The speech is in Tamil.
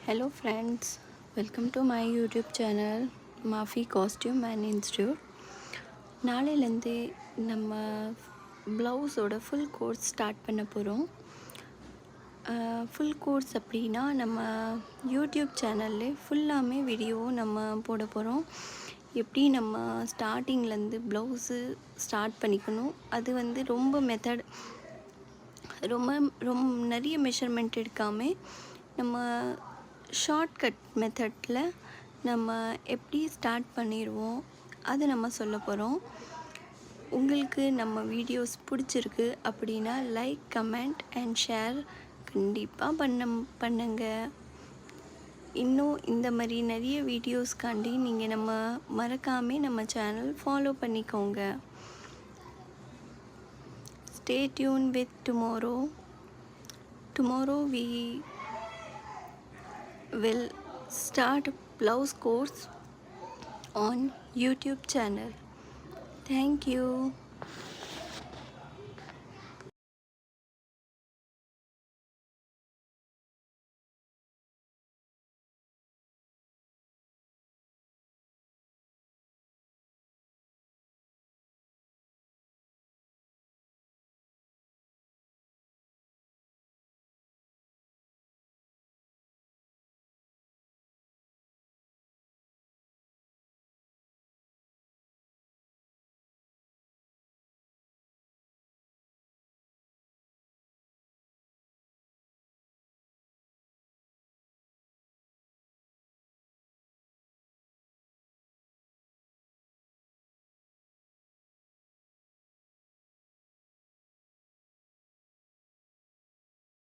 Hello friends, welcome to my YouTube channel Mafi Costume and Institute. நாளையிலேருந்து நம்ம ப்ளவுஸோட ஃபுல் கோர்ஸ் ஸ்டார்ட் பண்ண போகிறோம். ஃபுல் கோர்ஸ் அப்படின்னா நம்ம யூடியூப் சேனல்லே ஃபுல்லாமே வீடியோ நம்ம போட போகிறோம். எப்படி நம்ம ஸ்டார்டிங்லேருந்து ப்ளவுஸு ஸ்டார்ட் பண்ணிக்கணும், அது ரொம்ப மெத்தட் ரொம்ப ரொம்ப நிறைய மெஷர்மெண்ட் எடுக்காமல் நம்ம ஷார்ட்கட் மெத்தடில் நம்ம எப்படி ஸ்டார்ட் பண்ணிடுவோம் அது நம்ம சொல்ல போகிறோம். உங்களுக்கு நம்ம வீடியோஸ் பிடிச்சிருக்கு அப்படின்னா லைக், கமெண்ட் அண்ட் ஷேர் கண்டிப்பாக பண்ணுங்க. இன்னும் இந்த மாதிரி நிறைய வீடியோஸ்காண்டி நீங்கள் நம்ம மறக்காமல் நம்ம சேனல் ஃபாலோ பண்ணிக்கோங்க. Stay tuned with tomorrow. Tomorrow we will start blouse course on YouTube channel. Thank you.